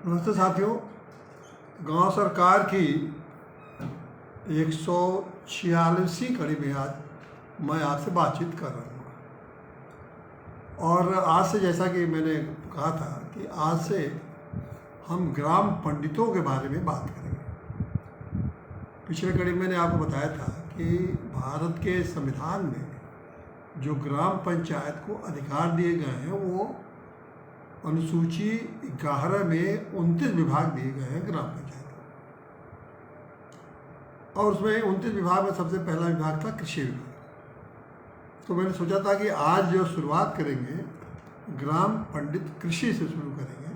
नमस्ते साथियों। गांव सरकार की 146वीं कड़ी में आज मैं आपसे बातचीत कर रहा हूँ। और आज से, जैसा कि मैंने कहा था कि आज से हम ग्राम पंडितों के बारे में बात करेंगे। पिछले कड़ी में मैंने आपको बताया था कि भारत के संविधान में जो ग्राम पंचायत को अधिकार दिए गए हैं वो अनुसूची 11 में 29 विभाग दिए गए हैं ग्राम पंचायत को। और उसमें 29 विभाग में सबसे पहला विभाग था कृषि विभाग। तो मैंने सोचा था कि आज जो शुरुआत करेंगे ग्राम पंडित कृषि से शुरू करेंगे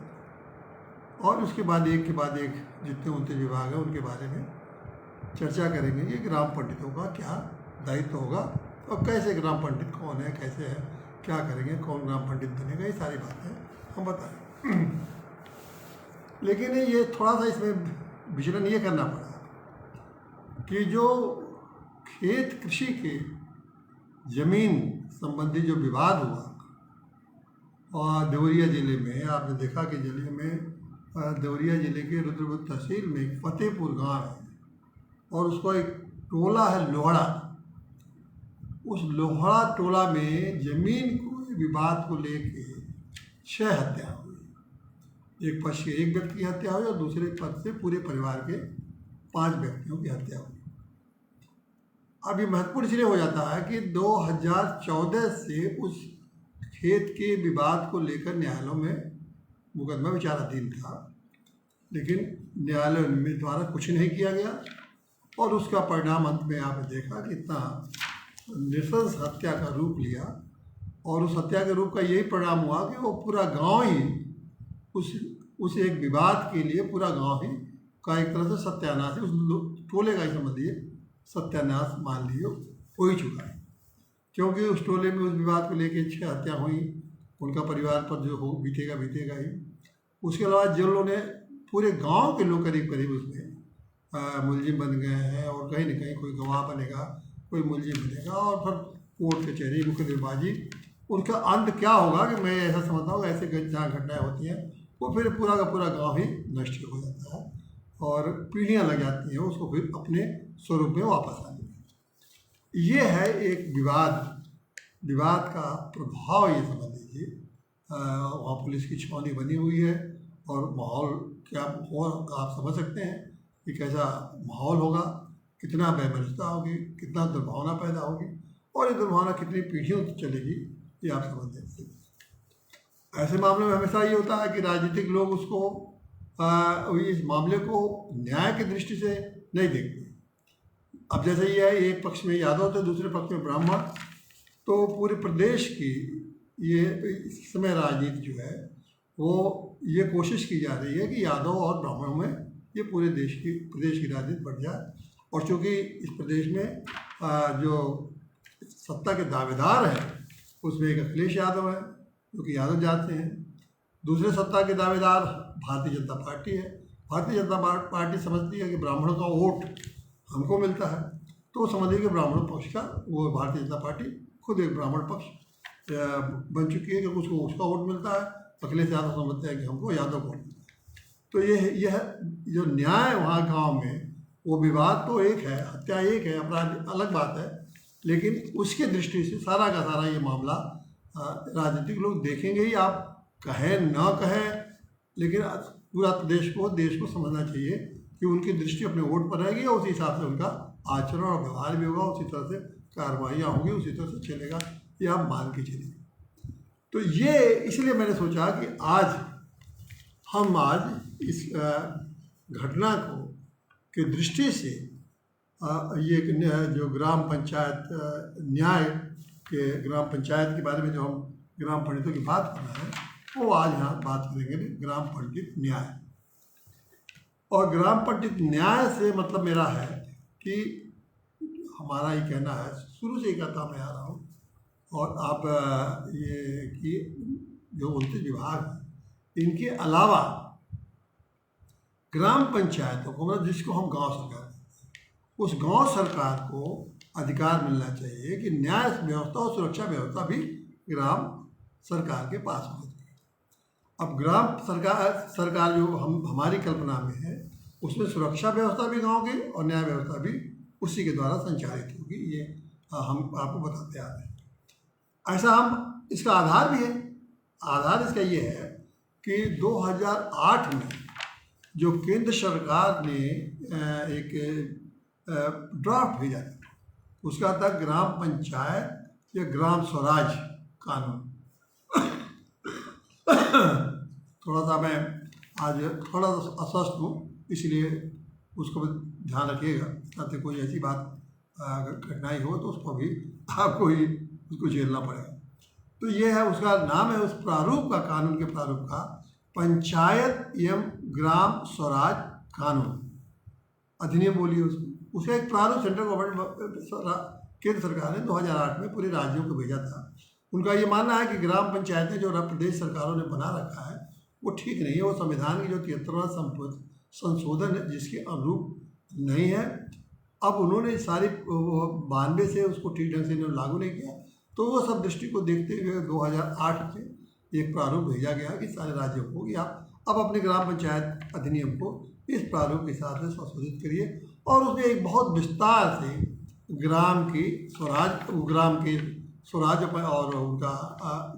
और उसके बाद एक के बाद एक जितने 29 विभाग हैं उनके बारे में चर्चा करेंगे कि ग्राम पंडितों का क्या दायित्व होगा और कैसे ग्राम पंडित कौन है, कैसे है, क्या करेंगे, कौन ग्राम पंडित बनेगा, ये सारी बातें हम बताएं। लेकिन ये थोड़ा सा इसमें विचलन ये करना पड़ा कि जो खेत कृषि के जमीन संबंधी जो विवाद हुआ और देवरिया ज़िले में आपने देखा कि ज़िले में देवरिया ज़िले के रुद्रपुर तहसील में फतेहपुर गांव है और उसका एक टोला है लोहड़ा। उस लोहड़ा टोला में जमीन को विवाद को लेके 6 हत्या हुई। एक पक्ष के एक व्यक्ति की हत्या हुई और दूसरे पक्ष से पूरे परिवार के 5 व्यक्तियों की हत्या हुई। अब ये महत्वपूर्ण इसलिए हो जाता है कि 2014 से उस खेत के विवाद को लेकर न्यायालयों में मुकदमा विचाराधीन था, लेकिन न्यायालय में द्वारा कुछ नहीं किया गया और उसका परिणाम अंत में आपने देखा कि इतना नृशंस हत्या का रूप लिया। और उस हत्या के रूप का यही परिणाम हुआ कि वो पूरा गांव ही उस एक विवाद के लिए पूरा गांव ही का एक तरह से सत्यानाश, उस टोले का ही समझिए सत्यानाश मान लीजिए हो ही चुका है। क्योंकि उस टोले में उस विवाद को लेकर 6 हत्या हुई, उनका परिवार पर जो हो बीतेगा ही। उसके अलावा जो लोगों ने पूरे गाँव के लोग करीब करीब उसमें मुलजिम बन गए हैं और कहीं ना कहीं कोई गवाह बनेगा, कोई मुलजिम बनेगा और फिर कोर्ट कचहरी मुकदमेबाजी। उनका अंत क्या होगा कि मैं ऐसा समझता हूँ ऐसे जहाँ घटनाएँ होती हैं वो फिर पूरा का पूरा गांव ही नष्ट हो जाता है और पीढ़ियाँ लग जाती हैं उसको फिर अपने स्वरूप में वापस आने में। ये है एक विवाद का प्रभाव, ये समझ लीजिए। वहाँ पुलिस की छावनी बनी हुई है और माहौल क्या हो आप समझ सकते हैं कि कैसा माहौल होगा, कितना बेमनता होगी, कितना दुर्भावना पैदा होगी और ये दुर्भावना कितनी पीढ़ियों तक चलेगी ये आप समझ सकते हैं। ऐसे मामलों में हमेशा ये होता है कि राजनीतिक लोग उसको इस मामले को न्याय की दृष्टि से नहीं देखते। अब जैसे ये है, एक पक्ष में यादव थे, दूसरे पक्ष में ब्राह्मण, तो पूरे प्रदेश की ये इस समय राजनीति जो है वो ये कोशिश की जा रही है कि यादव और ब्राह्मणों में ये पूरे प्रदेश की राजनीति बढ़ जाए। और चूँकि इस प्रदेश में जो सत्ता के दावेदार हैं उसमें एक अखिलेश यादव है जो कि यादव जात से हैं, दूसरे सत्ता के दावेदार भारतीय जनता पार्टी है। भारतीय जनता पार्टी समझती है कि ब्राह्मणों का वोट हमको मिलता है, तो समझिए कि ब्राह्मण पक्ष का वो भारतीय जनता पार्टी खुद एक ब्राह्मण पक्ष बन चुकी है कि उसको उसका वोट मिलता है। अखिलेश यादव समझते हैं कि हमको यादव को मिलता है। तो यह जो न्याय वहाँ गाँव में वो विवाद तो एक है, हत्या एक है, अपराध अलग बात है, लेकिन उसकी दृष्टि से सारा का सारा ये मामला राजनीतिक लोग देखेंगे ही। आप कहें ना कहें, लेकिन पूरा देश को समझना चाहिए कि उनकी दृष्टि अपने वोट पर रहेगी और उसी हिसाब से उनका आचरण और व्यवहार भी होगा, उसी तरह से कार्रवाइयाँ होंगी, उसी तरह से चलेगा, ये आप मान के चलिए। तो ये इसलिए मैंने सोचा कि आज हम इस घटना को की दृष्टि से ये जो ग्राम पंचायत न्याय के ग्राम पंचायत के बारे में जो हम ग्राम पंडितों की बात कर रहे हैं वो आज यहाँ बात करेंगे ग्राम पंडित न्याय। और ग्राम पंडित न्याय से मतलब मेरा है कि हमारा ये कहना है, शुरू से ही कहता मैं आ रहा हूँ, और आप ये कि जो 29 विभाग हैं इनके अलावा ग्राम पंचायतों को, मतलब जिसको हम गांव सरकार कहते हैं, उस गांव सरकार को अधिकार मिलना चाहिए कि न्याय व्यवस्था और सुरक्षा व्यवस्था भी ग्राम सरकार के पास होती है। अब ग्राम सरकार जो हमारी कल्पना में है, उसमें सुरक्षा व्यवस्था भी गांव की और न्याय व्यवस्था भी उसी के द्वारा संचालित होगी। ये हम आपको बताते आ रहे हैं। ऐसा हम इसका आधार भी है। आधार इसका ये है कि 2008 में जो केंद्र सरकार ने एक ड्राफ्ट भेजा था, उसका था ग्राम पंचायत या ग्राम स्वराज कानून। थोड़ा सा मैं आज थोड़ा सा अस्वस्थ हूँ, इसलिए उसको ध्यान रखिएगा, ताकि कोई ऐसी बात अगर कठिनाई हो तो उसको भी आपको ही उसको झेलना पड़ेगा। तो ये है, उसका नाम है, उस प्रारूप का, कानून के प्रारूप का, पंचायत एवं ग्राम स्वराज कानून अधिनियम बोलिए उसको। उसका एक प्रारूप सेंट्रल गवर्नमेंट केंद्र सरकार ने 2008 में पूरे राज्यों को भेजा था। उनका ये मानना है कि ग्राम पंचायतें जो प्रदेश सरकारों ने बना रखा है वो ठीक नहीं है, वो संविधान की जो 73वां संशोधन है जिसके अनुरूप नहीं है। अब उन्होंने सारी 92 से उसको ठीक ढंग से इन्होंने लागू नहीं किया, तो वो सब दृष्टि को देखते हुए 2008 से एक प्रारूप भेजा गया कि सारे राज्यों को कि आप अब अपने ग्राम पंचायत अधिनियम को इस प्रारूप के हिसाब से संशोधित करिए। और उसने एक बहुत विस्तार से ग्राम के स्वराज और उनका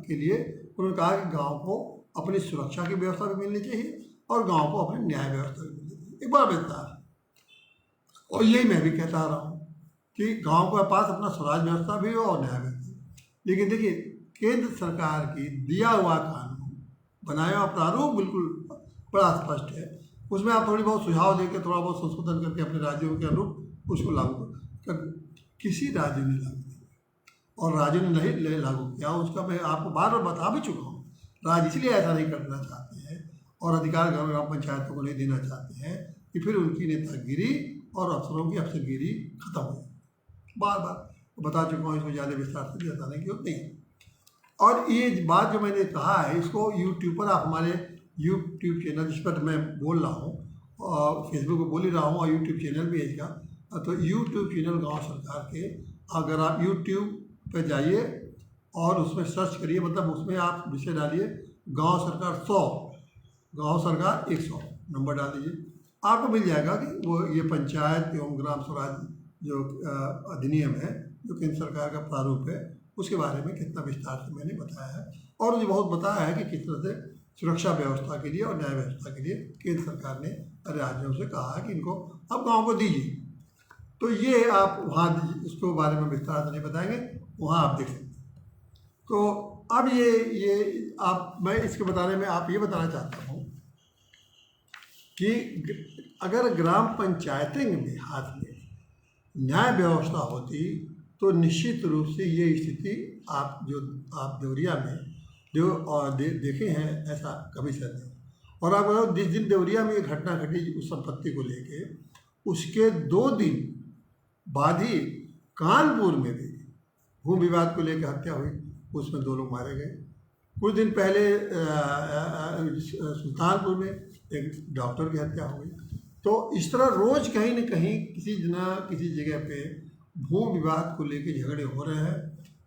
के लिए उन्होंने कहा कि गांव को अपनी सुरक्षा की व्यवस्था भी मिलनी चाहिए और गांव को अपनी न्याय व्यवस्था भी मिलनी चाहिए। एक बार विस्तार, और यही मैं भी कहता आ रहा हूँ कि गांव के पास अपना स्वराज व्यवस्था भी हो और न्याय व्यवस्था भी। लेकिन देखिए, केंद्र सरकार की दिया हुआ कानून, बनाया हुआ प्रारूप बिल्कुल बड़ा स्पष्ट है। उसमें आप थोड़ी बहुत सुझाव देकर, थोड़ा बहुत संशोधन करके अपने राज्यों के अनुरूप उसको लागू कर, किसी राज्य ने लागू नहीं और राज्य ने नहीं लागू किया। उसका मैं आपको बार बार बता भी चुका हूँ। राज्य इसलिए ऐसा नहीं करना चाहते हैं और अधिकार ग्राम पंचायतों को नहीं देना चाहते हैं कि फिर उनकी नेतागिरी और अफसरों की अफसरगिरी खत्म हो जाए। बार बार बता चुका हूँ, इसको ज़्यादा विस्तार से बताने की जरूरत नहीं है। और ये बात जो मैंने कहा है, इसको यूट्यूब पर, आप हमारे यूट्यूब चैनल जिस पर मैं बोल रहा हूँ और फेसबुक पर बोल ही रहा हूँ और यूट्यूब चैनल भी है इसका, तो यूट्यूब चैनल गाँव सरकार के, अगर आप यूट्यूब पर जाइए और उसमें सर्च करिए, मतलब उसमें आप विषय डालिए गांव सरकार 100, गांव सरकार 100 नंबर डाल दीजिए, आपको मिल जाएगा कि वो ये पंचायत एवं ग्राम स्वराज जो अधिनियम है, जो केंद्र सरकार का प्रारूप है, उसके बारे में कितना विस्तार से मैंने बताया है। और मुझे बहुत बताया है कि किस तरह से सुरक्षा व्यवस्था के लिए और न्याय व्यवस्था के लिए केंद्र सरकार ने राज्यों से कहा है कि इनको अब गाँव को दीजिए। तो ये आप वहाँ उसके बारे में विस्तार से नहीं बताएंगे, वहाँ आप देख सकते हैं। तो अब ये आप, मैं इसके बताने में आप ये बताना चाहता हूँ कि अगर ग्राम पंचायतें में हाथ में न्याय व्यवस्था होती तो निश्चित रूप से ये स्थिति आप देवरिया में देखे हैं, ऐसा कभी से नहीं। और आप जिस दिन देवरिया में एक घटना घटी उस संपत्ति को लेके, उसके 2 दिन बाद ही कानपुर में भी भूमि विवाद को लेकर हत्या हुई, उसमें 2 लोग मारे गए। कुछ दिन पहले सुल्तानपुर में एक डॉक्टर की हत्या हो गई। तो इस तरह रोज कहीं न कहीं किसी जगह पे भूमि विवाद को लेकर झगड़े हो रहे हैं,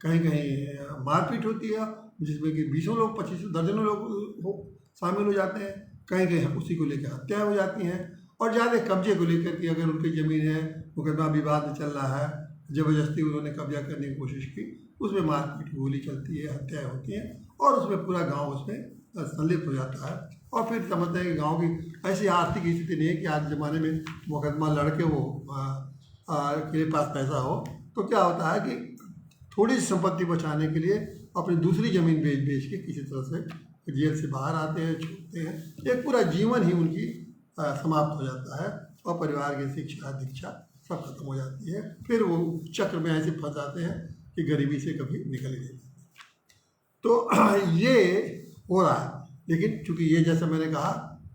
कहीं कहीं मारपीट होती है जिसमें कि 20 लोग 25 दर्जनों लोग शामिल हो जाते हैं, कहीं कहीं उसी को लेकर हत्या हो जाती हैं। और ज़्यादा कब्जे को लेकर कि अगर उनकी ज़मीन है, मुकदमा विवाद चल रहा है, ज़बरदस्ती उन्होंने कब्जा करने की कोशिश की, उसमें मारपीट गोली चलती है, हत्याएँ होती हैं और उसमें पूरा गांव उसमें संलिप्त हो जाता है। और फिर समझते हैं कि गांव की ऐसी आर्थिक स्थिति नहीं है कि आज ज़माने में मुकदमा लड़के वो के पास पैसा हो, तो क्या होता है कि थोड़ी सी संपत्ति बचाने के लिए अपनी दूसरी ज़मीन बेच के किसी तरह से जेल से बाहर आते हैं, छूटते हैं। एक पूरा जीवन ही उनकी समाप्त हो जाता है और परिवार की शिक्षा दीक्षा सब खत्म हो जाती है। फिर वो चक्र में ऐसे फंस जाते हैं कि गरीबी से कभी निकल ही नहीं पाते। तो ये हो रहा है। लेकिन चूँकि ये जैसा मैंने कहा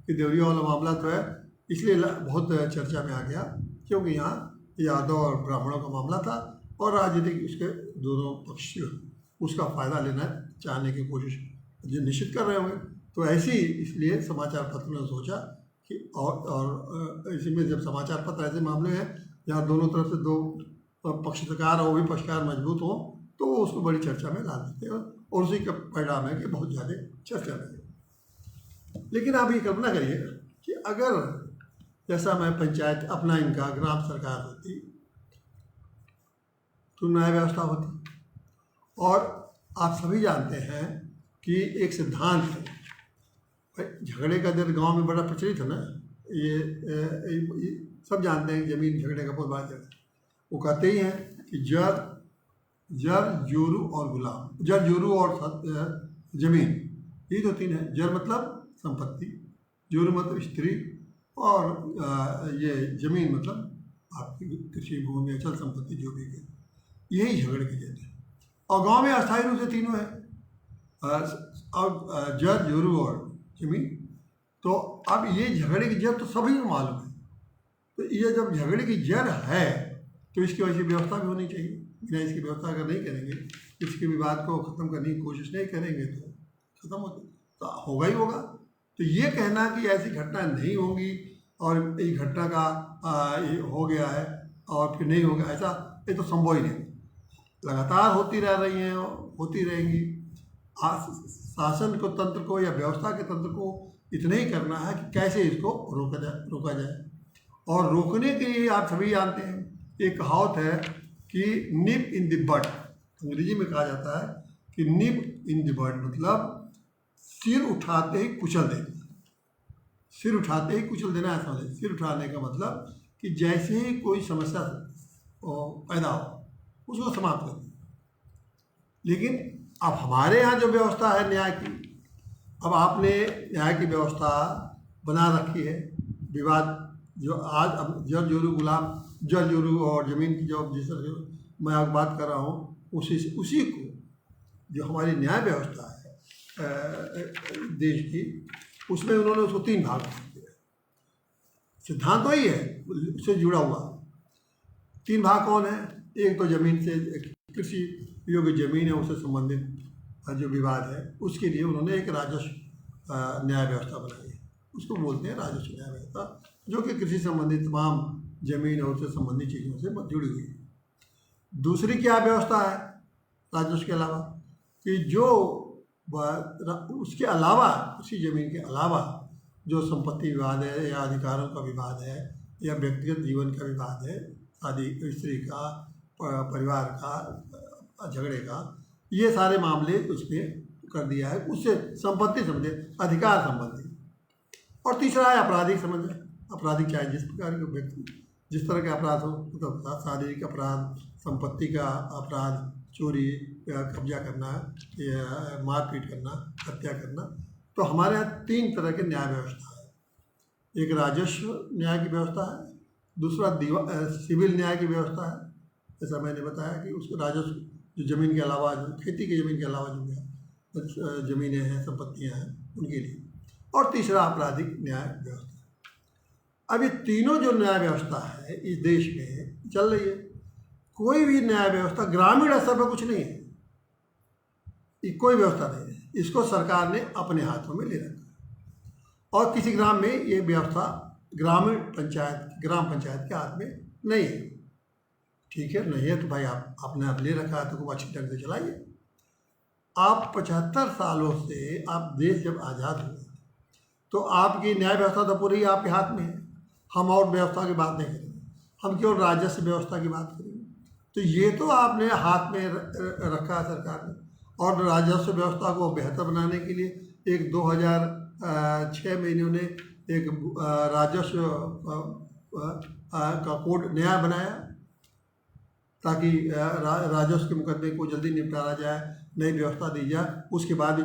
कि देवरिया वाला मामला तो है, इसलिए बहुत चर्चा में आ गया, क्योंकि यहाँ यादव और ब्राह्मणों का मामला था और राजनीतिक उसके दोनों पक्ष उसका फ़ायदा लेना चाहने की कोशिश निश्चित कर रहे होंगे। तो ऐसी इसलिए समाचार पत्र ने सोचा कि और इसमें जब समाचार पत्र ऐसे मामले हैं जहाँ दोनों तरफ से 2 पक्षकार और भी पक्षकार मजबूत हों, तो उसको बड़ी चर्चा में ला देते हैं और उसी का परिणाम है कि बहुत ज़्यादा चर्चा में। लेकिन आप ये कल्पना करिए कि अगर जैसा मैं पंचायत अपना इनका ग्राम सरकार होती तो न्याय व्यवस्था होती। और आप सभी जानते हैं कि एक सिद्धांत है, झगड़े का दर गांव में बड़ा प्रचलित है ना, ये सब जानते हैं जमीन झगड़े का बहुत बड़ा जड़। वो कहते ही हैं कि जर जोरू और गुलाम, जर जोरू और जमीन, ये दो तीन है। जर मतलब संपत्ति, जोरू मतलब स्त्री, और ये जमीन मतलब आपकी कृषि भूमि, अचल संपत्ति जो भी है, यही झगड़े की जड़ है। और गांव में अस्थायी रूप से तीनों है, अब जर जोरू और जमीन। तो अब ये झगड़े की जड़ तो सभी को मालूम है। तो ये जब झगड़े की जड़ है तो इसकी वजह से व्यवस्था भी होनी चाहिए। बिना इसकी व्यवस्था अगर नहीं करेंगे, इसके विवाद को ख़त्म करने की कोशिश नहीं करेंगे तो ख़त्म तो होगा ही होगा। तो ये कहना कि ऐसी घटना नहीं होगी और इस घटना का ये हो गया है और फिर नहीं होगा, ऐसा ये तो संभव ही नहीं। लगातार होती रह रही हैं, होती रहेंगी। शासन को, तंत्र को या व्यवस्था के तंत्र को इतना ही करना है कि कैसे इसको रोका जाए। और रोकने के लिए आप सभी जानते हैं, एक कहावत है कि निप इन द बट, अंग्रेजी में कहा जाता है कि निप इन द बट मतलब सिर उठाते ही कुचल देना। सिर उठाते ही कुचल देना ऐसा नहीं। सिर उठाने का मतलब कि जैसे ही कोई समस्या पैदा हो उसको समाप्त कर दें। लेकिन अब हमारे यहाँ जो व्यवस्था है न्याय की, अब आपने न्याय की व्यवस्था बना रखी है। विवाद जो आज अब जर जोरू गुलाम, जर जोरू और ज़मीन की जो जिस मैं आप बात कर रहा हूँ, उसी को जो हमारी न्याय व्यवस्था है देश की, उसमें उन्होंने उसको तीन भाग कर दिया। सिद्धांत वही है, उससे जुड़ा हुआ तीन भाग कौन है? एक तो जमीन से, कृषि योग्य जमीन है उससे संबंधित जो विवाद है उसके लिए उन्होंने एक राजस्व न्याय व्यवस्था बनाई है, उसको बोलते हैं राजस्व न्याय व्यवस्था, जो कि कृषि संबंधित तमाम जमीन और उससे संबंधित चीज़ों से जुड़ी हुई है। दूसरी क्या व्यवस्था है राजस्व के अलावा, कि जो उसके अलावा, उसी जमीन के अलावा जो संपत्ति विवाद है या अधिकारों का विवाद है या व्यक्तिगत जीवन का विवाद है, शादी स्त्री का, परिवार का, झगड़े का, ये सारे मामले उसमें कर दिया है, उससे संपत्ति संबंधी, अधिकार संबंधी। और तीसरा है आपराधिक संबंध। आपराधिक चाहे जिस प्रकार के व्यक्ति जिस तरह के अपराध हो, मतलब शारीरिक अपराध, संपत्ति का अपराध, चोरी या कब्जा करना या मारपीट करना, हत्या करना। तो हमारे यहाँ तीन तरह के न्याय व्यवस्था है। एक राजस्व न्याय की व्यवस्था है, दूसरा सिविल न्याय की व्यवस्था है, जैसा मैंने बताया कि उसको राजस्व जो ज़मीन के अलावा, जो खेती की ज़मीन के अलावा जो ज़मीनें हैं, संपत्तियां हैं, उनके लिए। और तीसरा आपराधिक न्याय व्यवस्था। अब ये तीनों जो न्याय व्यवस्था है इस देश में चल रही है। कोई भी न्याय व्यवस्था ग्रामीण स्तर पर कुछ नहीं है, कोई व्यवस्था नहीं है, इसको सरकार ने अपने हाथों में ले रखा है। और किसी ग्राम में ये व्यवस्था ग्रामीण पंचायत, ग्राम पंचायत के हाथ में नहीं है। ठीक है, नहीं है तो भाई आपने अब ले रखा है तो खूब अच्छी ढंग से चलाइए। आप 75 सालों से, आप देश जब आज़ाद हुए तो आपकी न्याय व्यवस्था तो पूरी आपके हाथ में है। हम और व्यवस्था की बात नहीं करेंगे, हम केवल राजस्व व्यवस्था की बात करेंगे। तो ये तो आपने हाथ में रखा है सरकार ने। और राजस्व व्यवस्था को बेहतर बनाने के लिए एक 2006 में इन्होंने एक राजस्व का कोड नया बनाया ताकि राजस्व के मुकदमे को जल्दी निपटारा जाए, नई व्यवस्था दी जाए। उसके बाद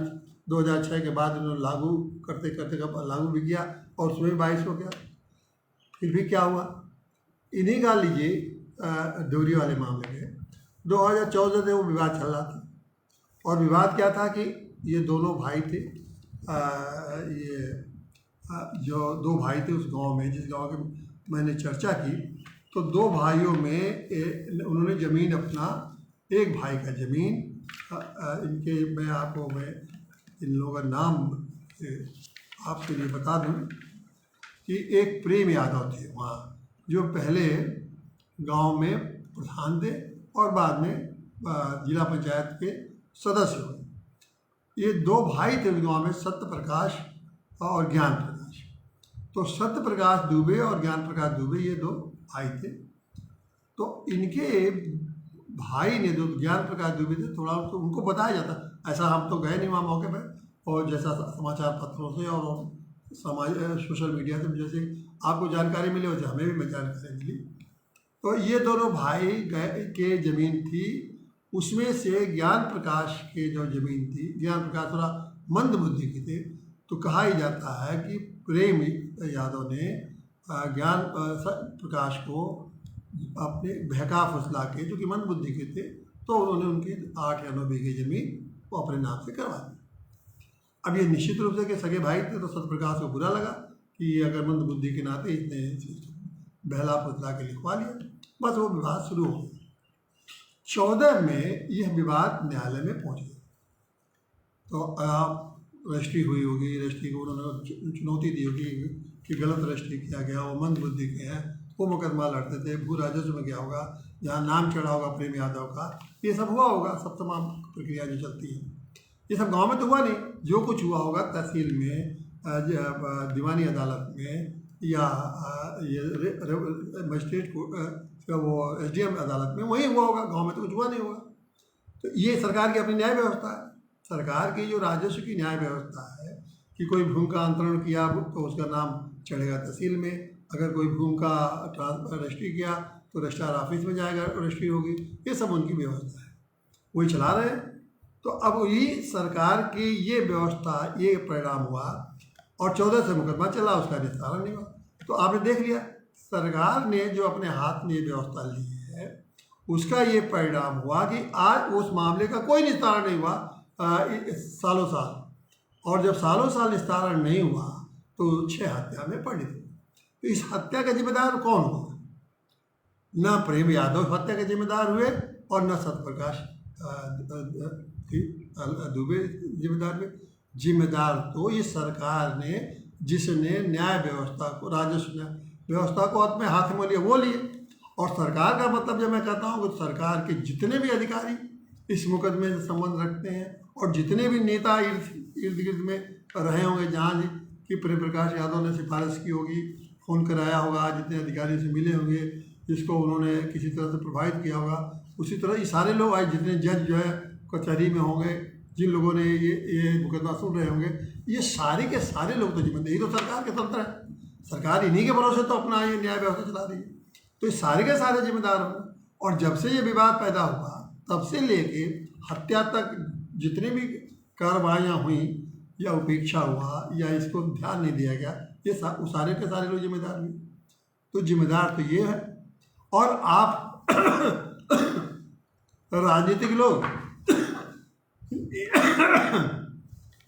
2006 के बाद इन्होंने लागू करते करते लागू भी किया और उसमें 22 हो गया। फिर भी क्या हुआ, इन्हीं का लीजिए डोरी वाले मामले में 2014 से वो विवाद चल रहा था। और विवाद क्या था कि ये दोनों भाई थे, जो दो भाई थे उस गांव में, जिस गांव की मैंने चर्चा की, तो दो भाइयों में उन्होंने ज़मीन अपना, एक भाई का ज़मीन, इनके मैं इन लोगों का नाम आपके लिए बता दूं कि एक प्रेम यादव थे वहाँ, जो पहले गांव में प्रधान थे और बाद में जिला पंचायत के सदस्य हुए। ये दो भाई थे उस गाँव में, सत्य प्रकाश और ज्ञान प्रकाश। तो सत्य प्रकाश दुबे और ज्ञान प्रकाश दुबे ये दो भाई थे। तो इनके भाई ने जो ज्ञान प्रकाश दुबे थे, थोड़ा तो उनको बताया जाता, ऐसा हम तो गए नहीं वहाँ मौके पर, और जैसा समाचार पत्रों से और समाज सोशल मीडिया से जैसे आपको जानकारी मिली वैसे हमें भी जानकारी मिली। तो ये दोनों भाई के ज़मीन थी, उसमें से ज्ञान प्रकाश के जो ज़मीन थी, ज्ञान प्रकाश थोड़ा मंद बुद्धि के थे, तो कहा ही जाता है कि प्रेम यादव ने ज्ञान प्रकाश को अपने बहका फुसला के, जो कि मंद बुद्धि के थे, तो उन्होंने उनकी 8 या 9 बीघे ज़मीन वो अपने नाम से करवा दी। अब ये निश्चित रूप से कि सगे भाई थे, तो सत्यप्रकाश को बुरा लगा कि ये अगर मंद बुद्धि के नाते इसने बहला फुसला के लिखवा लिया। बस वो विवाद शुरू हो गया। 14 में यह विवाद न्यायालय में पहुंच गया। तो रजिस्ट्री हुई होगी, रजिस्ट्री को उन्होंने चुनौती दी होगी कि गलत रजिस्ट्री किया गया, वो मंद बुद्धि के हैं, वो मुकदमा लड़ते थे, भू राजस्व में गया होगा, जहाँ नाम चढ़ा होगा प्रेम यादव का, ये सब हुआ होगा, सब तमाम प्रक्रिया जो चलती है। ये सब गांव में तो हुआ नहीं, जो कुछ हुआ होगा तहसील में, दीवानी अदालत में, या ये मजिस्ट्रेट वो SDM अदालत में, वही हुआ होगा, गांव में तो कुछ हुआ नहीं होगा। तो ये सरकार की अपनी न्याय व्यवस्था है। सरकार की जो राजस्व की न्याय व्यवस्था है कि कोई भूमि का अंतरण किया तो उसका नाम चढ़ेगा तहसील में, अगर कोई भूमि का रजिस्ट्री किया तो रजिस्ट्रार ऑफिस में जाएगा, रजिस्ट्री होगी, ये सब उनकी व्यवस्था है, वही चला रहे हैं। तो अब ये सरकार की ये व्यवस्था, ये परिणाम हुआ, और 14 से मुकदमा चला, उसका निस्तारण नहीं हुआ। तो आपने देख लिया, सरकार ने जो अपने हाथ में ये व्यवस्था ली है, उसका ये परिणाम हुआ कि आज उस मामले का कोई निस्तारण नहीं हुआ सालों साल, और जब सालों साल निस्तारण नहीं हुआ तो 6 हत्या में परिणित हुआ। तो इस हत्या का जिम्मेदार कौन हुआ? न प्रेम यादव हत्या के जिम्मेदार हुए और न सत्यप्रकाश दुबे जिम्मेदार हुए। जिम्मेदार तो इस सरकार ने, जिसने न्याय व्यवस्था को, राजस्व व्यवस्था को अपने हाथ में लिया, वो लिए। और सरकार का मतलब जब मैं कहता हूँ कि सरकार के जितने भी अधिकारी इस मुकदमे से संबंध रखते हैं, और जितने भी नेता इर्द गिर्द में रहे होंगे, जहाँ कि प्रेम प्रकाश यादव ने सिफारिश की होगी, फ़ोन कराया होगा, जितने अधिकारी से मिले होंगे, जिसको उन्होंने किसी तरह से प्रभावित किया होगा, उसी तरह ये सारे लोग आए, जितने जज जो है कचहरी में होंगे, जिन लोगों ने ये मुकदमा सुन रहे होंगे, ये सारे के सारे लोग तो जिम्मेदार, यही तो सरकार के तंत्र है। सरकार इन्हीं के भरोसे तो अपना ये न्याय व्यवस्था चला रही है, तो ये सारे के सारे जिम्मेदार होंगे। और जब से ये विवाद पैदा हुआ, तब से लेके हत्या तक जितनी भी कार्रवाइयाँ हुई, या उपेक्षा हुआ, या इसको ध्यान नहीं दिया गया, ये सारे के सारे लोग जिम्मेदार हुए। तो जिम्मेदार तो ये है। और आप राजनीतिक लोग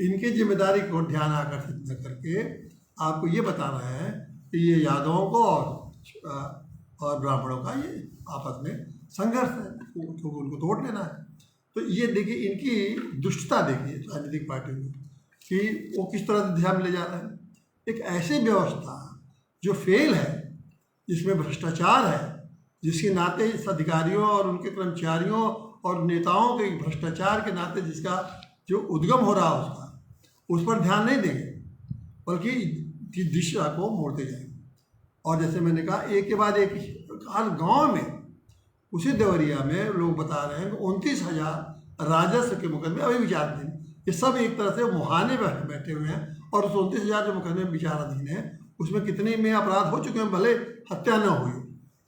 इनकी जिम्मेदारी को ध्यान आकर्षित न करके आपको ये बता रहे हैं कि ये यादवों को और ब्राह्मणों का ये आपस में संघर्ष है, तो उनको तोड़ लेना है। तो ये देखिए, इनकी दुष्टता देखिए राजनीतिक पार्टियों में कि वो किस तरह से ध्यान में ले जा रहे हैं। एक ऐसी व्यवस्था जो फेल है, जिसमें भ्रष्टाचार है, जिसके नाते इस अधिकारियों और उनके कर्मचारियों और नेताओं के भ्रष्टाचार के नाते जिसका जो उद्गम हो रहा है, उसका उस पर ध्यान नहीं देंगे, बल्कि दिशा को मोड़ते जाएंगे। और जैसे मैंने कहा, एक के बाद एक हर गांव में, उसी देवरिया में लोग बता रहे हैं कि 29,000 राजस्व के मुकदमे अभी विचाराधीन। ये सब एक तरह से मुहाने पर बैठे हुए हैं, और उस 29,000 जो मुकदमे विचाराधीन है, उसमें कितने में अपराध हो चुके हैं, भले हत्या न हुई,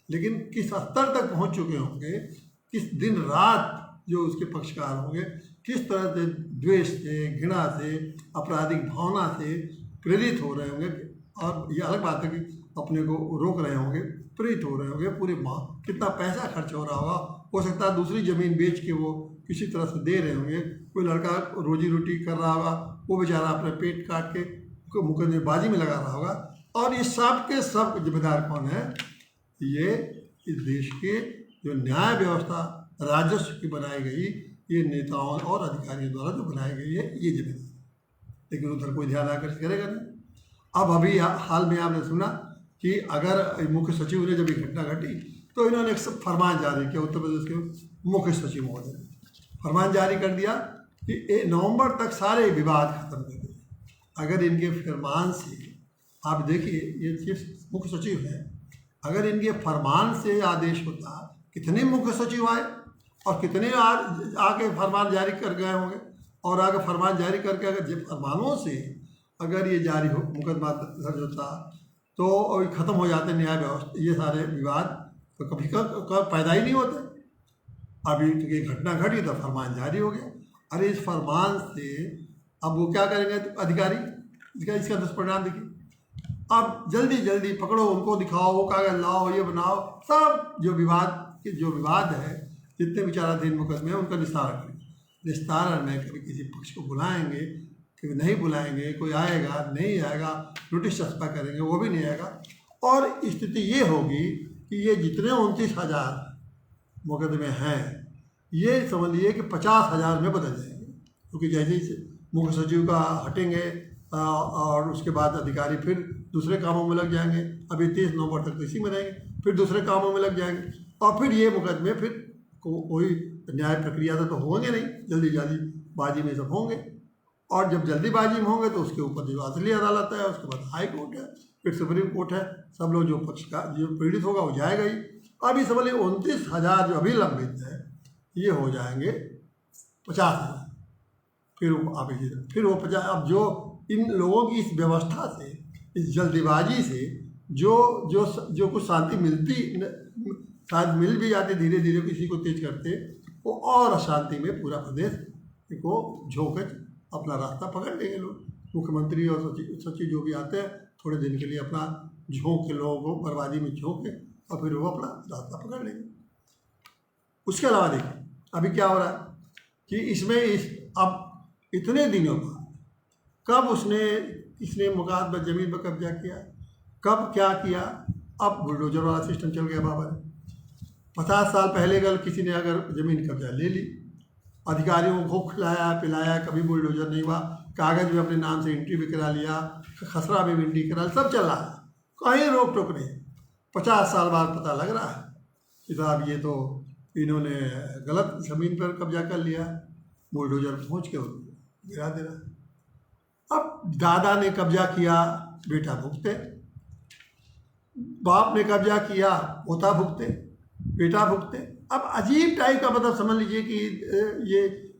लेकिन किस स्तर तक पहुंच चुके होंगे, किस दिन रात जो उसके पक्षकार होंगे, किस तरह से द्वेष से, घृणा से, आपराधिक भावना से प्रेरित हो रहे होंगे। और ये अलग बात है कि अपने को रोक रहे होंगे, प्रेरित हो रहे होंगे, पूरे कितना पैसा खर्च हो रहा होगा, हो सकता है दूसरी ज़मीन बेच के वो किसी तरह से दे रहे होंगे। कोई लड़का रोजी रोटी कर रहा होगा, वो बेचारा अपना पेट काट के मुकदमेबाजी में लगा रहा होगा। और ये सब के सब जिम्मेदार कौन है? ये इस देश के जो न्याय व्यवस्था राजस्व की बनाई गई, ये नेताओं और अधिकारियों द्वारा जो बनाई गई है, ये जिम्मेदार। लेकिन उधर कोई ध्यान आकर्षित करेगा नहीं। अब अभी हाल में आपने सुना कि अगर मुख्य सचिव ने जब ये घटना घटी, तो इन्होंने एक फरमान जारी किया, उत्तर प्रदेश के मुख्य सचिव महोदय ने फरमान जारी कर दिया कि नवंबर तक सारे विवाद खत्म कर दिए। अगर इनके फरमान से, आप देखिए ये चीफ मुख्य सचिव है, अगर इनके फरमान से आदेश होता, कितने मुख्य सचिव आए और कितने आके फरमान जारी कर गए होंगे, और आगे फरमान जारी करके अगर जिन फरमानों से अगर ये जारी हो, मुकदमा दर्ज होता तो ख़त्म हो जाते न्याय व्यवस्था, ये सारे विवाद तो कभी कब पैदा ही नहीं होते। अभी तो ये घटना घटी तो फरमान जारी हो गया। अरे इस फरमान से अब वो क्या करेंगे अधिकारी, इसका दुष्परिणाम देखिए। अब जल्दी जल्दी पकड़ो उनको, दिखाओ, वो कागज लाओ, ये बनाओ, सब जो विवाद है, जितने विचाराधीन मुकदमे उनका निस्तारण करेंगे। निस्तारण में कभी किसी पक्ष को बुलाएंगे, कभी नहीं बुलाएंगे, कोई आएगा नहीं आएगा, नोटिस चस्पा करेंगे वो भी नहीं आएगा। और स्थिति ये होगी कि ये जितने 29,000 मुकदमे हैं, ये समझिए कि 50,000 में बदल जाएंगे, क्योंकि जैसे ही मुख्य सचिव का हटेंगे और उसके बाद अधिकारी फिर दूसरे कामों में लग जाएंगे। अभी 30 नवंबर तक इसी में रहेंगे, फिर दूसरे कामों में लग जाएंगे, और फिर ये मुकदमे फिर कोई न्याय प्रक्रिया तो होंगे नहीं, जल्दीबाजी में सब होंगे। और जब जल्दीबाजी में होंगे तो उसके ऊपर जो असली अदालत है, उसके बाद हाई कोर्ट है, फिर सुप्रीम कोर्ट है, सब लोग जो पीड़ित होगा वो जाएगा ही। अभी समझ लीजिए 29,000 जो अभी लंबित है, ये हो जाएंगे 50,000। फिर वो 50। अब जो इन लोगों की इस व्यवस्था से, इस जल्दीबाजी से जो कुछ शांति मिलती, शायद मिल भी जाती धीरे धीरे, किसी को तेज करते, वो और अशांति में पूरा प्रदेश को झोंक अपना रास्ता पकड़ लेंगे लोग। मुख्यमंत्री और सचिव जो भी आते हैं थोड़े दिन के लिए अपना झोंक के लोगों को बर्बादी में झोंके, और फिर वो अपना रास्ता पकड़ लेंगे। उसके अलावा देखिए अभी क्या हो रहा है कि अब इतने दिनों बाद कब इसने मुकदमा जमीन पर कब्जा किया, कब क्या किया। अब बुलडोजर वाला सिस्टम चल गया बाबा ने। 50 साल पहले अगर किसी ने अगर ज़मीन कब्जा ले ली, अधिकारियों को खिलाया पिलाया, कभी बुलडोजर नहीं हुआ, कागज़ भी अपने नाम से एंट्री भी करा लिया, खसरा भी एंट्री करा, सब चल रहा है, कहीं रोक टोक नहीं। 50 साल बाद पता लग रहा है कि साहब ये तो इन्होंने गलत ज़मीन पर कब्जा कर लिया, बुलडोजर पहुँच के गिरा दे रहा है। अब दादा ने कब्जा किया, बेटा भुगते, बाप ने कब्जा किया, पोता भुगते, बेटा भुगते। अब अजीब टाइप का, मतलब समझ लीजिए कि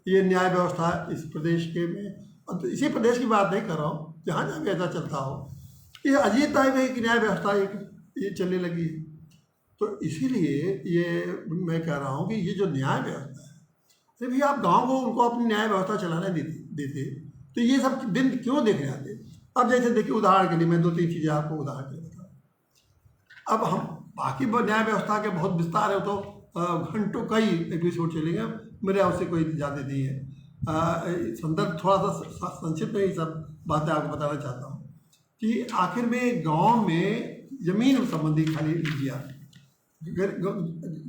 ये न्याय व्यवस्था इस प्रदेश के में, तो इसी प्रदेश की बात नहीं कर रहा हूँ, जहाँ जहाँ भी ऐसा चलता हो, ये अजीब टाइप है कि न्याय व्यवस्था ये चलने लगी है। तो इसीलिए ये मैं कह रहा हूँ कि ये जो न्याय व्यवस्था है, तो भी आप गाँव को उनको अपनी न्याय व्यवस्था चलाने देते तो ये सब दिन क्यों देखने आते। अब जैसे देखिए उदाहरण के लिए मैं 2-3 चीज़ें आपको उदाहरण के लिए बताऊँ। अब हम बाकी न्याय व्यवस्था के बहुत विस्तार है, तो घंटों कई एपिसोड चलेंगे, मेरे उससे कोई ज़्यादा नहीं है। संदर्भ थोड़ा सा संक्षिप्त में ही सब बातें आपको बताना चाहता हूँ कि आखिर में गांव में ज़मीन संबंधी, खाली लीजिए आप,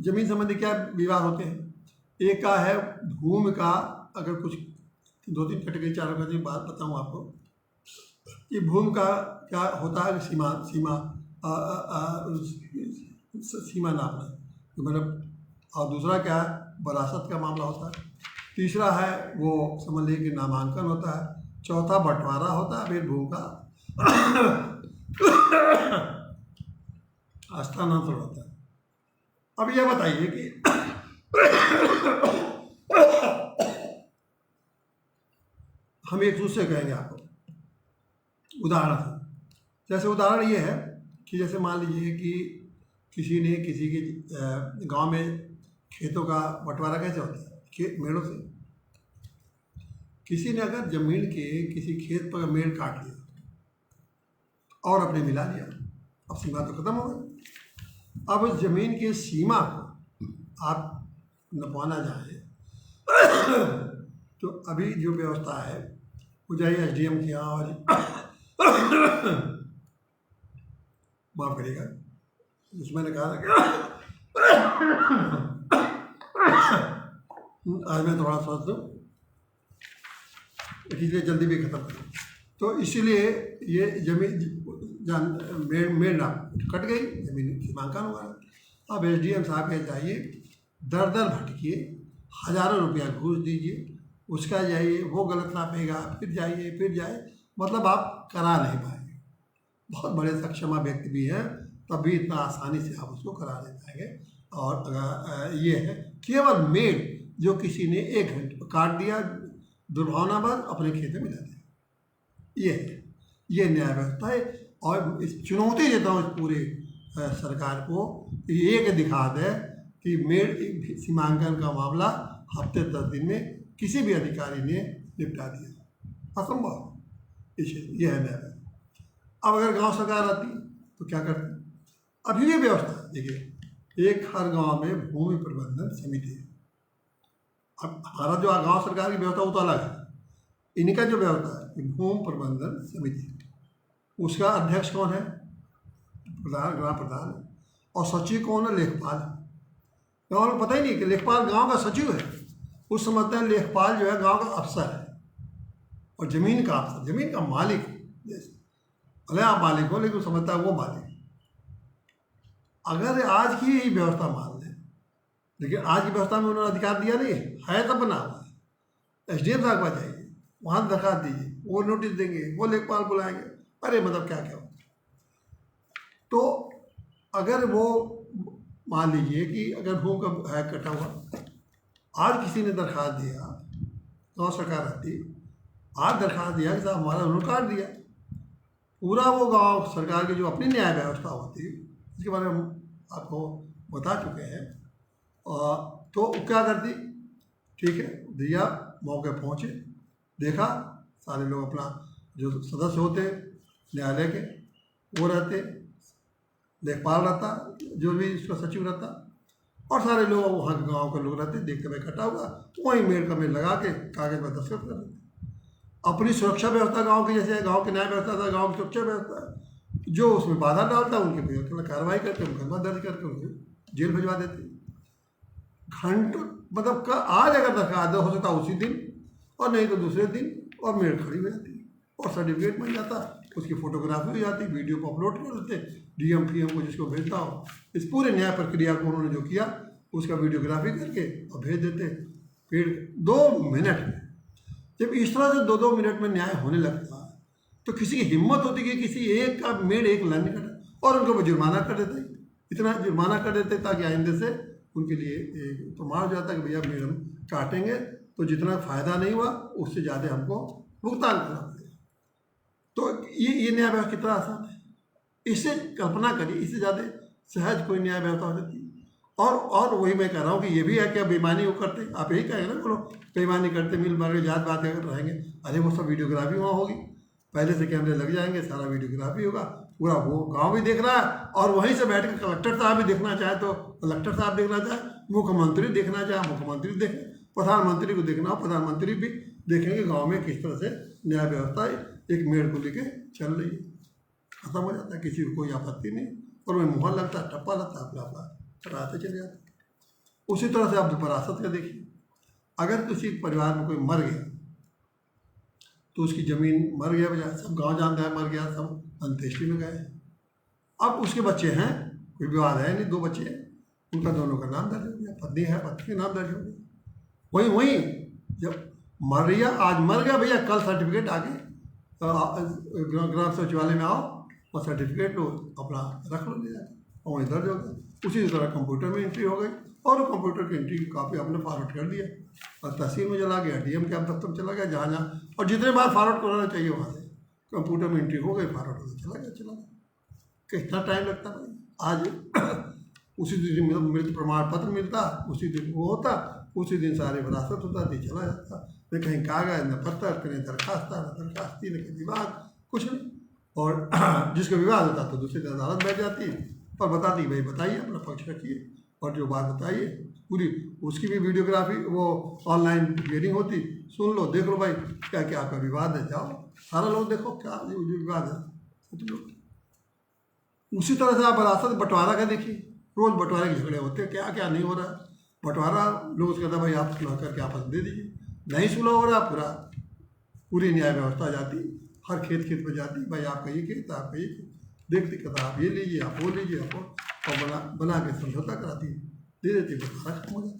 ज़मीन संबंधी क्या विवाद होते हैं। एक का है भूमि का, अगर कुछ 2-3 कैटेगरी 4 कैटेगरी बात बताऊँ आपको कि भूमि का क्या होता है, सीमा नापना, मतलब। और दूसरा क्या है, वरासत का मामला होता है। तीसरा है वो समझ लीजिए कि नामांकन होता है। चौथा बंटवारा होता है, फिर भूमि का स्थानांतरण होता है। अब यह बताइए कि हम एक दूसरे कहेंगे आपको उदाहरण से। जैसे उदाहरण ये है कि जैसे मान लीजिए कि किसी ने किसी के गांव में खेतों का बंटवारा कैसे होता है, मेड़ों से। किसी ने अगर जमीन के किसी खेत पर मेड़ काट लिया और अपने मिला लिया, अब सीमा तो खत्म हो गई। अब उस जमीन की सीमा को आप नपवाना चाहें तो अभी जो व्यवस्था है वो जाइए SDM के यहाँ, और माफ करिएगा उसमें कहा था आज मैं थोड़ा स्वस्थ हूँ, इसलिए जल्दी भी खत्म करूँ। तो इसीलिए ये जमीन मेड़ नाप कट गई, जमीन सीमांकन हुआ। अब SDM साहब के जाइए, दर दर भटकिए, हज़ारों रुपया घूस दीजिए, उसका जाइए वो गलत नापेगा, फिर जाइए मतलब आप करा नहीं पाएंगे। बहुत बड़े सक्षम व्यक्ति भी हैं तब भी इतना आसानी से आप उसको करा नहीं पाएंगे। और अगर ये है केवल मेड जो किसी ने 1 घंटे में काट दिया दुर्भावनावश अपने खेत में मिला दिया, ये है, ये न्याय व्यवस्था है। और इस चुनौती देता हूँ इस पूरे सरकार को कि एक दिखा दे कि मेड सीमांकन का मामला हफ्ते 10 दिन में किसी भी अधिकारी ने निपटा दिया, असंभव। इसे यह है न्याय। अब अगर गांव सरकार आती तो क्या करती? अभी भी व्यवस्था देखिए, एक हर गांव में भूमि प्रबंधन समिति है। अब हमारा जो गांव सरकार की व्यवस्था वो तो अलग है, इनका जो व्यवस्था है भूमि प्रबंधन समिति, उसका अध्यक्ष कौन है? प्रधान, ग्राम प्रधान है। और सचिव कौन है? लेखपाल। गाँव को पता ही नहीं कि लेखपाल गांव का सचिव है। उस समझते हैं लेखपाल जो है गांव का अफसर है और जमीन का अफसर, जमीन का मालिक। जैसे भले आप मालिक हो लेकिन समझता है वो मालिक। अगर आज की यही व्यवस्था मान लें, लेकिन आज की व्यवस्था में उन्होंने अधिकार दिया नहीं है, तब बना हुआ है। SDM साहब के पास जाइए, वहाँ दरखास्त दीजिए, वो नोटिस देंगे, वो लेखपाल बुलाएंगे। अरे मतलब क्या क्या हो। तो अगर वो मान लीजिए कि अगर भूमि का है कटा हुआ, आज किसी ने दरखास्त दिया, गाँव सरकार आती, आज दरखास्त दिया कि साहब हमारा उन्होंने काट दिया, पूरा वो गांव सरकार की जो अपनी न्याय व्यवस्था होती है इसके बारे में हम आपको बता चुके हैं। तो क्या करती? ठीक है, दिया, मौके पहुँचे, देखा, सारे लोग अपना जो सदस्य होते न्यायालय के वो रहते, लेखपाल रहता, जो भी उसका सचिव रहता, और सारे लोग वहाँ के गाँव के लोग रहते, देखते भाई कटा हुआ, वहीं मेल का मेल लगा के कागज पर दस्तखत कर देते। अपनी सुरक्षा व्यवस्था गांव की, जैसे गांव की न्याय व्यवस्था था, गांव की सुरक्षा व्यवस्था, जो उसमें बाधा डालता उनके पे कार्रवाई करके मुकदमा दर्ज करके उनको जेल भिजवा देते घंटों। मतलब आज अगर दरखास्त हो सकता उसी दिन, और नहीं तो दूसरे दिन, और मेल खड़ी हो जाती और सर्टिफिकेट मिल जाता, उसकी फोटोग्राफी हो जाती, वीडियो को अपलोड कर देते, DM PM को जिसको भेजता हो। इस पूरे न्याय प्रक्रिया को उन्होंने जो किया उसका वीडियोग्राफी करके और भेज देते। फिर 2 मिनट में, जब इस तरह से 2-2 मिनट में न्याय होने लगता तो किसी की हिम्मत होती कि किसी एक का मेड एक लाइन कटे और उनको जुर्माना कर देते। इतना जुर्माना कर देते ताकि आइंदे से उनके लिए एक प्रमाण हो जाता कि भैया मेड हम काटेंगे तो जितना फ़ायदा नहीं हुआ उससे ज़्यादा हमको भुगतान करना पड़ेगा। तो ये न्याय व्यवस्था कितना आसान है, इससे कल्पना करिए, इससे ज़्यादा सहज कोई न्याय व्यवस्था हो जाती है। और वही मैं कह रहा हूँ कि ये भी है कि अब बेईमानी वो करते, आप यही कहेंगे ना, बोलो बेईमानी करते, मिल मार के जात बात अगर रहेंगे, अरे वो सब वीडियोग्राफी वहाँ होगी, पहले से कैमरे लग जाएंगे, सारा वीडियोग्राफी होगा, पूरा वो गांव भी देख रहा है, और वहीं से बैठ कर कलेक्टर साहब भी देखना चाहे तो कलेक्टर साहब देखना चाहे, मुख्यमंत्री देखना चाहे मुख्यमंत्री देखें, प्रधानमंत्री को देखना हो प्रधानमंत्री भी देखेंगे गाँव में किस तरह से न्याय व्यवस्था एक मेड़ को लेके चल रही है। खत्म हो जाता है, किसी को कोई आपत्ति नहीं, और वही मुहर लगता है, टप्पा लगता है, अपना कराते चले जाते। उसी तरह से आप विरासत का देखिए, अगर किसी परिवार में कोई मर गया तो उसकी ज़मीन मर गया, बजाय सब गांव जानता है मर गया, सब अंत्येष्टि में गए। अब उसके बच्चे हैं, कोई विवाद है नहीं, 2 बच्चे हैं, उनका दोनों का नाम दर्ज हो गया, पत्नी है पति के नाम दर्ज हो गया। वहीं जब मर रही है, आज मर गया भैया, कल सर्टिफिकेट आके ग्राम सचिवालय में आओ और सर्टिफिकेट लो, अपना रख लो, ले जाकर और वहीं दर्ज हो गया। उसी तरह कंप्यूटर में एंट्री हो गई और वो कंप्यूटर की एंट्री की कॉपी आपने फॉरवर्ड कर दिया और तहसील में चला गया, DM के दफ्तर चला गया, जहाँ जहाँ, और जितने बार फॉरवर्ड कराना चाहिए वहाँ से कंप्यूटर में एंट्री हो गई, फॉरवर्ड होकर चला गया। कितना टाइम लगता भाई? आज उसी दिन मृत्यु प्रमाण पत्र मिलता, उसी दिन वो होता, उसी दिन सारी विरासत होता थी, चला जाता। न कहीं कागज, न पत्र, कहीं दरखास्त, न दरखास्ती, न कहीं विवाद, कुछ नहीं। और जिसका विवाद होता तो दूसरी दिन अदालत बैठ जाती और बताती भाई बताइए, अपना पक्ष रखिए, और जो बात बताइए पूरी, उसकी भी वीडियोग्राफी, वो ऑनलाइन हियरिंग होती, सुन लो, देख लो भाई क्या क्या आपका विवाद है, जाओ सारा लोग देखो क्या विवाद है। उसी तरह से आप विरासत बंटवारा का देखिए, रोज़ बंटवारे के झगड़े होते हैं, क्या क्या नहीं हो रहा है। बंटवारा लोग कहता भाई आप सुलह करके आपस दे दीजिए, नहीं सुलह हो रहा, पूरी न्याय व्यवस्था जाती, हर खेत पर जाती, भाई आपका ये खेत, आपका ये खेत, देखते कहता आप ये लीजिए, आप वो लीजिए, आप और बना के समझौता कराती, दे देती, बंटवारा खत्म हो जाता।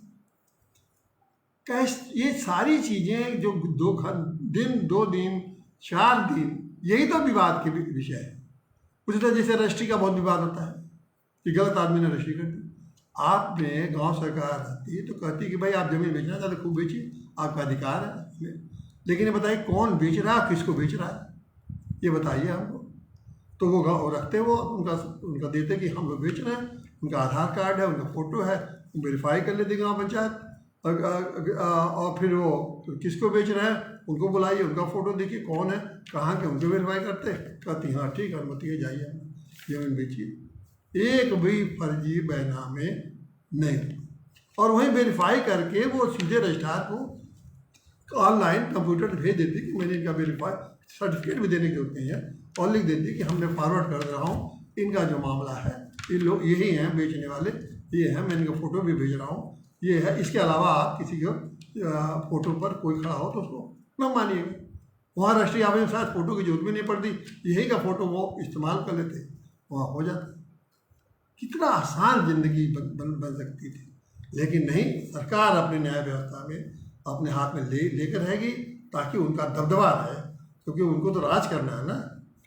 कैश ये सारी चीज़ें जो 2 दिन 4 दिन यही तो विवाद के विषय है। उसी तरह जैसे रजिस्ट्री का बहुत विवाद होता है कि गलत आदमी ने रजिस्ट्री कर दी। आपने गांव सरकार रहती तो कहती कि भाई आप जमीन बेचना चाहते खूब बेचिए, आपका अधिकार है, लेकिन ये बताइए कौन बेच रहा है, किसको बेच रहा है, ये बताइए हमको। तो वो गाँव रखते, वो उनका देते कि हम लोग बेच रहे हैं, उनका आधार कार्ड है, उनका फ़ोटो है, वेरीफाई कर लेती गाँव पंचायत। और फिर वो किसको बेच रहे हैं उनको बुलाइए, उनका फ़ोटो देखिए कौन है, कहाँ के, उनको वेरीफाई करते, कहती हाँ ठीक है, अनुमति है, जाइए जमीन बेचिए। एक भी फर्जी बैनामे नहीं, और वहीं वेरीफाई करके वो सीधे रजिस्ट्रार को ऑनलाइन कंप्यूटर भेज देती कि मैंने इनका वेरीफाई, सर्टिफिकेट भी देने की जरूरत नहीं है, और लिख देती कि हमने फॉरवर्ड कर रहा हूँ, इनका जो मामला है, ये लोग यही हैं बेचने वाले, ये है, मैं इनका फ़ोटो भी भेज रहा हूँ, ये है। इसके अलावा आप किसी को फ़ोटो पर कोई खड़ा हो तो उसको न मानिएगा। वहाँ रजिस्ट्री ऑफिस में शायद फ़ोटो की जरूरत भी नहीं पड़ती, यही का फ़ोटो वो इस्तेमाल कर लेते, वहाँ हो जाता। कितना आसान ज़िंदगी बन सकती थी, लेकिन नहीं, सरकार अपने न्याय व्यवस्था में अपने हाथ में लेकर रहेगी ताकि उनका दबदबा रहे, क्योंकि उनको तो राज करना है ना।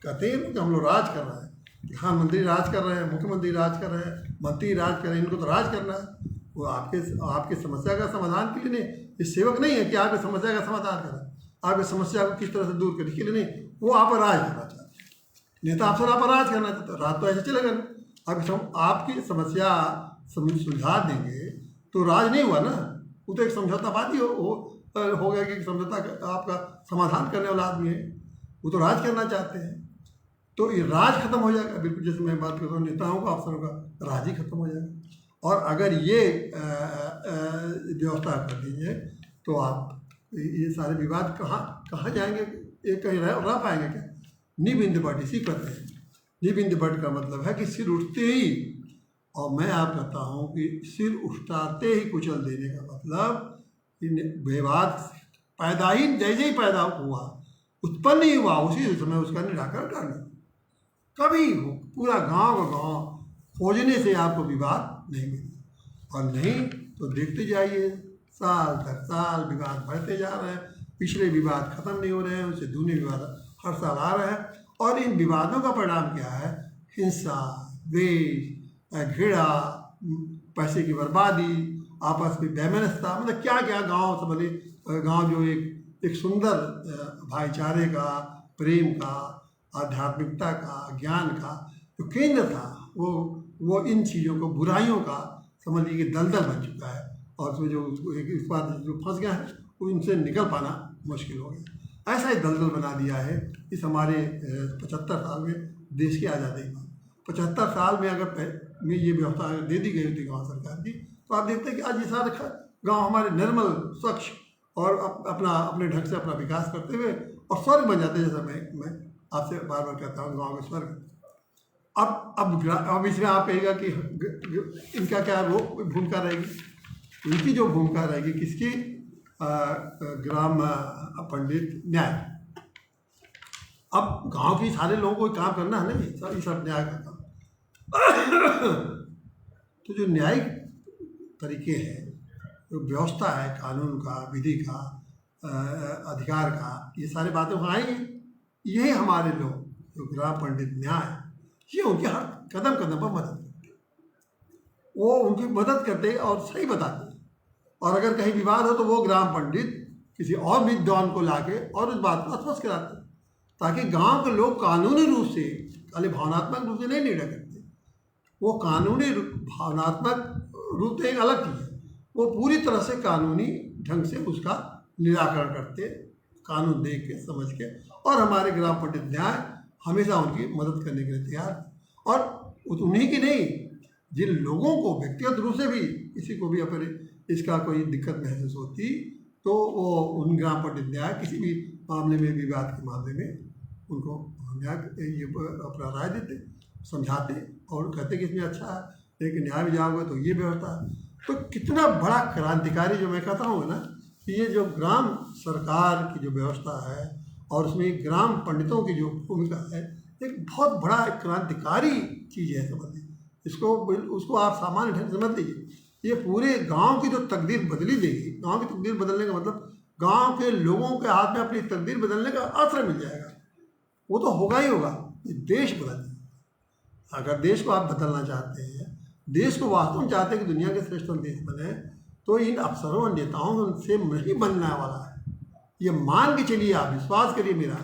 कहते हैं कि हम लोग राज कर रहे हैं, प्रधानमंत्री राज कर रहे हैं, मुख्यमंत्री राज कर रहे हैं, मंत्री राज कर रहे हैं, इनको तो राज करना है। वो आपके समस्या का समाधान के लिए नहीं, ये सेवक नहीं है कि आपकी समस्या का समाधान करें, आपकी समस्या को किस तरह से दूर करने के लिए नहीं, वो आप पर राज करना चाहते हैं, नेता आप पर राज करना चाहते हैं। राज तो ऐसे चलेगा ना, आपकी समस्या सुलझा देंगे तो राज नहीं हुआ ना, वो तो एक समझौतावादी हो गया कि समझौता आपका समाधान करने वाला आदमी है, वो तो राज करना चाहते हैं, तो ये राज खत्म हो जाएगा। बिल्कुल जैसे मैं बात करता हूँ नेताओं का, अफसरों का राज ही खत्म हो जाएगा। और अगर ये व्यवस्था कर दीजिए तो आप ये सारे विवाद कहाँ जाएंगे, ये कहीं रह पाएंगे क्या? निबिंद बट इसी कहते हैं। निबिंद बट का मतलब है कि सिर उठते ही, और मैं आप कहता हूँ कि सिर उठाते ही कुचल देने का मतलब विवाद पैदा ही जैसे ही पैदा हुआ, उत्पन्न ही हुआ, उसी समय उसका निराकरण करना। कभी पूरा गांव का गांव खोजने से आपको विवाद नहीं मिलेगा, और नहीं तो देखते जाइए साल दर साल विवाद बढ़ते जा रहे हैं, पिछले विवाद खत्म नहीं हो रहे हैं, उससे दूनी विवाद हर साल आ रहे हैं। और इन विवादों का परिणाम क्या है? हिंसा, द्वेष, घृणा, पैसे की बर्बादी, आपस में वैमनस्यता, मतलब क्या क्या गांव समझे, गांव जो एक सुंदर भाईचारे का, प्रेम का, आध्यात्मिकता का, ज्ञान का जो केंद्र था, वो इन चीज़ों को, बुराइयों का समझ लीजिए दलदल बन चुका है, और उसमें जो इस बात जो फंस गया है वो इनसे निकल पाना मुश्किल हो गया। ऐसा ही दलदल बना दिया है इस हमारे 75 साल में देश की आज़ादी में। 75 साल में अगर में ये व्यवस्था दे दी गई होती गाँव सरकार की, तो आप देखते हैं कि आज ये सारे गाँव हमारे निर्मल, स्वच्छ और अपने ढंग से अपना विकास करते हुए और स्वर्ग बन जाते, जैसा मैं आपसे बार बार कहता हूँ, गाँव के स्वर्ग। अब इसमें आप कहेगा कि इनका क्या वो भूमिका रहेगी? इनकी जो भूमिका रहेगी किसकी? ग्राम पंडित न्याय। अब गांव के सारे लोगों को काम करना है ना, ये सब न्याय का काम। तो जो न्यायिक तरीके हैं, जो व्यवस्था है कानून का, विधि का, अधिकार का, ये सारी बातें वहाँ आएंगी। यही हमारे लोग जो ग्राम पंडित न्याय, ये उनके हर कदम कदम पर मदद करते, वो उनकी मदद करते और सही बताते। और अगर कहीं विवाद हो तो वो ग्राम पंडित किसी और विद्वान को लाके और उस बात को स्पष्ट कराते, ताकि गांव के लोग कानूनी रूप से, खाली भावनात्मक रूप से नहीं निर्णय करते। वो कानूनी भावनात्मक रूप से एक अलग चीज़ है, वो पूरी तरह से कानूनी ढंग से उसका निराकरण करते, कानून देख के समझ के। और हमारे ग्राम पंडित न्याय हमेशा उनकी मदद करने के लिए तैयार। और उन्हीं की नहीं, जिन लोगों को व्यक्तिगत रूप से भी किसी को भी अपने इसका कोई दिक्कत महसूस होती, तो वो उन ग्राम पंडित न्याय किसी भी मामले में, विवाद के मामले में उनको न्याय ये अपना राय देते, समझाते और कहते कि इसमें अच्छा है, लेकिन न्याय में जाओगे तो ये व्यवस्था है। तो कितना बड़ा क्रांतिकारी, जो मैं कहता हूँ ना, कि ये जो ग्राम सरकार की जो व्यवस्था है और उसमें ग्राम पंडितों की जो भूमिका है, एक बहुत बड़ा क्रांतिकारी चीज़ है। समझ इसको, उसको आप सामान्य ढंग से समझ लीजिए। ये पूरे गांव की जो तकदीर बदली देगी। गांव की तकदीर बदलने का मतलब गांव के लोगों के हाथ में अपनी तकदीर बदलने का आश्रय मिल जाएगा। वो तो होगा ही होगा। ये देश बदल, अगर देश को आप बदलना चाहते हैं, देश को वास्तव में चाहते हैं कि दुनिया के श्रेष्ठतम देश बने, तो इन अफसरों और नेताओं से नहीं बनने वाला है। ये मान के चलिए, आप विश्वास करिए मेरा,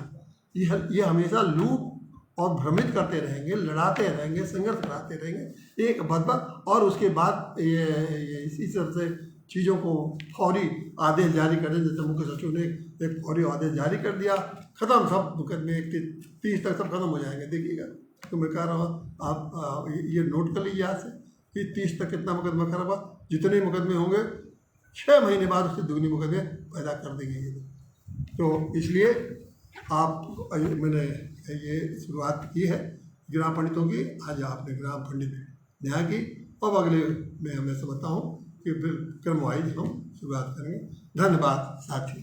ये हमेशा लूट और भ्रमित करते रहेंगे, लड़ाते रहेंगे, संघर्ष कराते रहेंगे एक बदबक, और उसके बाद ये इसी तरह से चीज़ों को फौरी आदेश जारी कर दें। जैसे मुख्य सचिव ने एक फौरी आदेश जारी कर दिया, खत्म, सब मुकदमे 30 तक सब खत्म हो जाएंगे। देखिएगा, तो मैं कह रहा हूँ आप ये नोट कर लीजिए यहाँ से कि 30 तक कितना मुकदमा खराब हुआ। जितने मुकदमे होंगे 6 महीने बाद उससे दुगनी मुकदमे पैदा कर देंगे ये। तो इसलिए आप, मैंने ये शुरुआत की है ग्राम पंडितों की। आज आपने ग्राम पंडित न्याय की, अब अगले मैं समझता हूँ कि फिर क्रम वाइज हम शुरुआत करेंगे। धन्यवाद साथी।